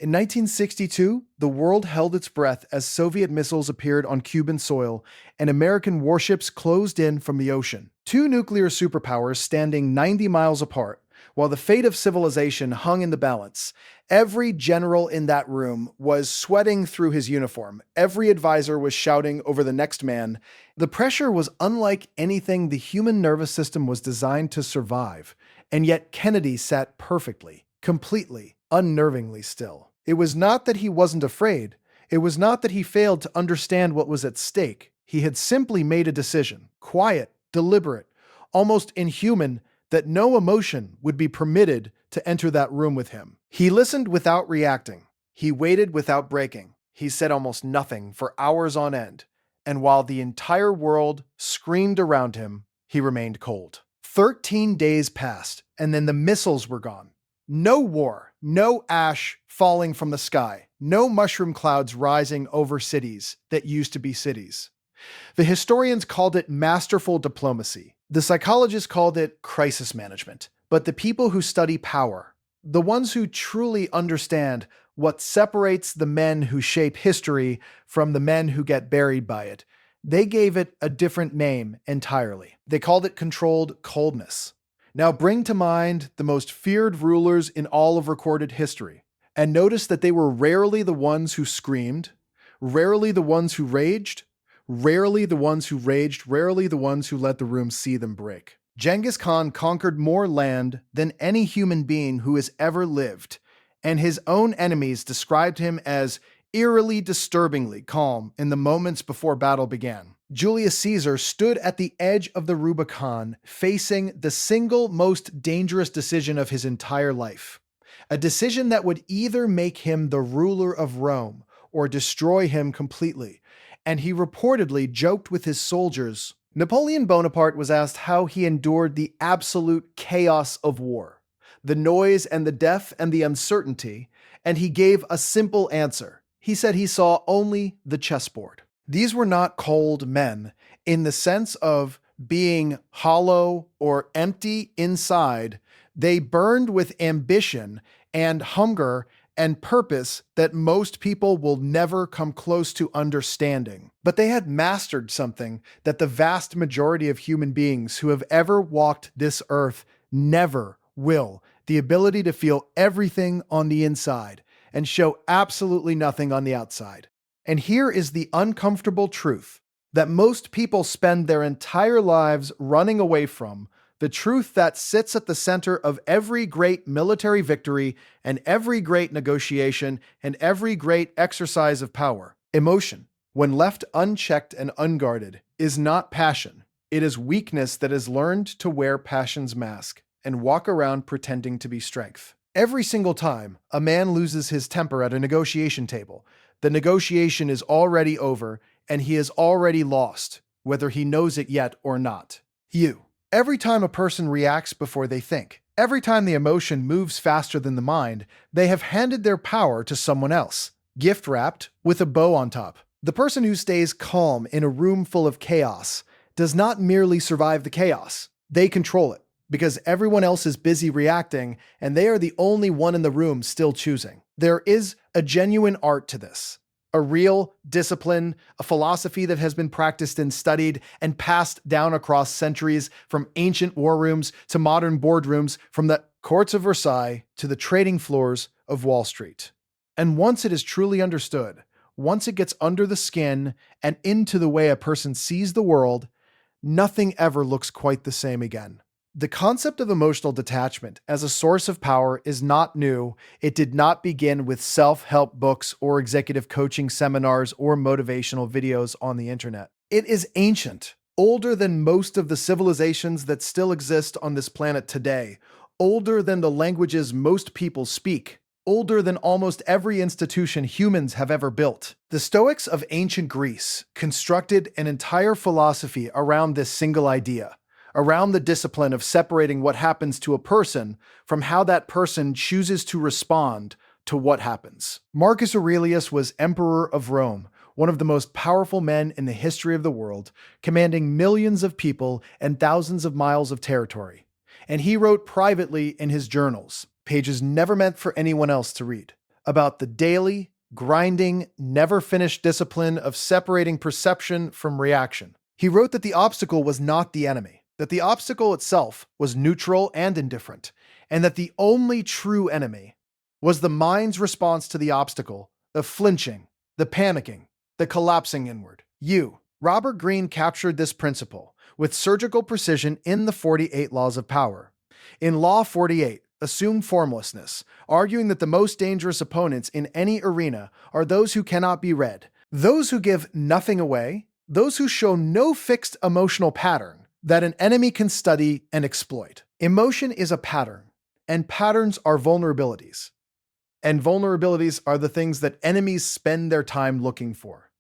In 1962, the world held its breath as Soviet missiles appeared on Cuban soil and American warships closed in from the ocean. Two nuclear superpowers standing 90 miles apart, while the fate of civilization hung in the balance. Every general in that room was sweating through his uniform. Every advisor was shouting over the next man. The pressure was unlike anything the human nervous system was designed to survive, and yet Kennedy sat perfectly, completely, unnervingly still. It was not that he wasn't afraid. It was not that he failed to understand what was at stake. He had simply made a decision, quiet, deliberate, almost inhuman, that no emotion would be permitted to enter that room with him. He listened without reacting. He waited without breaking. He said almost nothing for hours on end. And while the entire world screamed around him, he remained cold. 13 days passed, and then the missiles were gone. No war, no ash falling from the sky, no mushroom clouds rising over cities that used to be cities. The historians called it masterful diplomacy. The psychologists called it crisis management. But the people who study power, the ones who truly understand what separates the men who shape history from the men who get buried by it, they gave it a different name entirely. They called it controlled coldness. Now bring to mind the most feared rulers in all of recorded history, and notice that they were rarely the ones who screamed, rarely the ones who raged, rarely the ones who let the room see them break. Genghis Khan conquered more land than any human being who has ever lived, and his own enemies described him as eerily disturbingly calm in the moments before battle began. Julius Caesar stood at the edge of the Rubicon, facing the single most dangerous decision of his entire life. A decision that would either make him the ruler of Rome or destroy him completely. And he reportedly joked with his soldiers. Napoleon Bonaparte was asked how he endured the absolute chaos of war, the noise and the death and the uncertainty, and he gave a simple answer. He said he saw only the chessboard. These were not cold men in the sense of being hollow or empty inside. They burned with ambition and hunger and purpose that most people will never come close to understanding. But they had mastered something that the vast majority of human beings who have ever walked this earth never will: the ability to feel everything on the inside and show absolutely nothing on the outside. And here is the uncomfortable truth that most people spend their entire lives running away from, the truth that sits at the center of every great military victory and every great negotiation and every great exercise of power. Emotion, when left unchecked and unguarded, is not passion. It is weakness that has learned to wear passion's mask and walk around pretending to be strength. Every single time a man loses his temper at a negotiation table, the negotiation is already over and he has already lost, whether he knows it yet or not. Every time a person reacts before they think, every time the emotion moves faster than the mind, they have handed their power to someone else, gift-wrapped with a bow on top. The person who stays calm in a room full of chaos does not merely survive the chaos. They control it, because everyone else is busy reacting and they are the only one in the room still choosing. There is a genuine art to this. A real discipline, a philosophy that has been practiced and studied and passed down across centuries, from ancient war rooms to modern boardrooms, from the courts of Versailles to the trading floors of Wall Street. And once it is truly understood, once it gets under the skin and into the way a person sees the world, nothing ever looks quite the same again. The concept of emotional detachment as a source of power is not new. It did not begin with self-help books or executive coaching seminars or motivational videos on the internet. It is ancient, older than most of the civilizations that still exist on this planet today, older than the languages most people speak, older than almost every institution humans have ever built. The Stoics of ancient Greece constructed an entire philosophy around this single idea, around the discipline of separating what happens to a person from how that person chooses to respond to what happens. Marcus Aurelius was emperor of Rome, one of the most powerful men in the history of the world, commanding millions of people and thousands of miles of territory. And he wrote privately in his journals, pages never meant for anyone else to read, about the daily, grinding, never-finished discipline of separating perception from reaction. He wrote that the obstacle was not the enemy, that the obstacle itself was neutral and indifferent, and that the only true enemy was the mind's response to the obstacle, the flinching, the panicking, the collapsing inward. Robert Greene captured this principle with surgical precision in the 48 Laws of Power. In Law 48, assume formlessness, arguing that the most dangerous opponents in any arena are those who cannot be read, those who give nothing away, those who show no fixed emotional pattern that an enemy can study and exploit. Emotion is a pattern, and patterns are vulnerabilities. And vulnerabilities are the things that enemies spend their time looking for.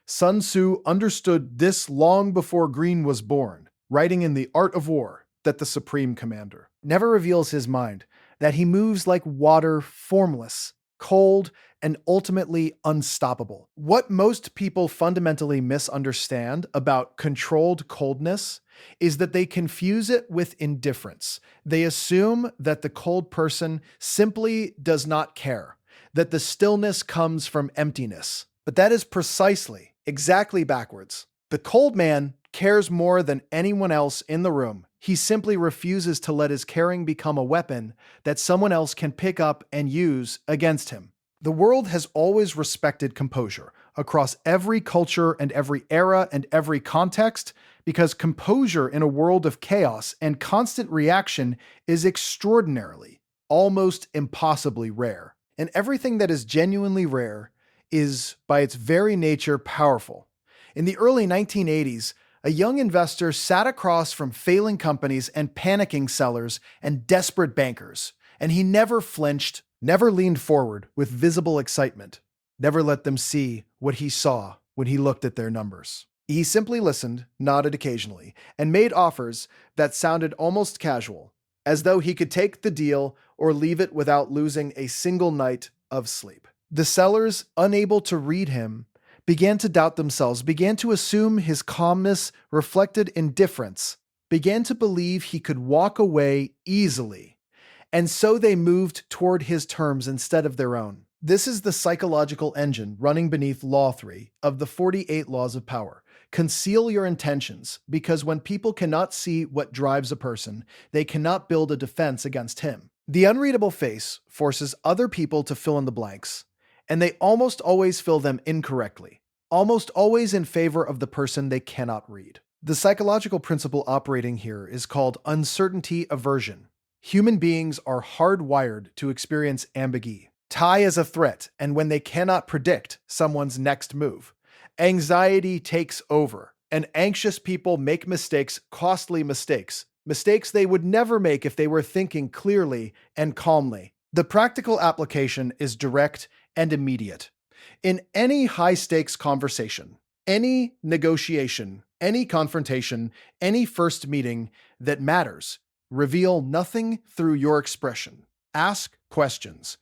Sun Tzu understood this long before Greene was born, writing in The Art of War that the supreme commander never reveals his mind, that he moves like water, formless, cold, and ultimately unstoppable. What most people fundamentally misunderstand about controlled coldness is that they confuse it with indifference. They assume that the cold person simply does not care, that the stillness comes from emptiness. But that is precisely, exactly backwards. The cold man cares more than anyone else in the room. He simply refuses to let his caring become a weapon that someone else can pick up and use against him. The world has always respected composure across every culture and every era and every context, because composure in a world of chaos and constant reaction is extraordinarily, almost impossibly rare. And everything that is genuinely rare is, by its very nature, powerful. In the early 1980s, a young investor sat across from failing companies and panicking sellers and desperate bankers, and he never flinched, never leaned forward with visible excitement, never let them see what he saw when he looked at their numbers. He simply listened, nodded occasionally, and made offers that sounded almost casual, as though he could take the deal or leave it without losing a single night of sleep. The sellers, unable to read him, began to doubt themselves, began to assume his calmness reflected indifference, began to believe he could walk away easily, and so they moved toward his terms instead of their own. This is the psychological engine running beneath Law 3 of the 48 Laws of Power. Conceal your intentions, because when people cannot see what drives a person, they cannot build a defense against him. The unreadable face forces other people to fill in the blanks, and they almost always fill them incorrectly, almost always in favor of the person they cannot read. The psychological principle operating here is called uncertainty aversion. Human beings are hardwired to experience ambiguity. Tie is a threat, and when they cannot predict someone's next move, anxiety takes over, and anxious people make mistakes, costly mistakes, mistakes they would never make if they were thinking clearly and calmly. The practical application is direct and immediate. In any high-stakes conversation, any negotiation, any confrontation, any first meeting that matters, reveal nothing through your expression. Ask questions.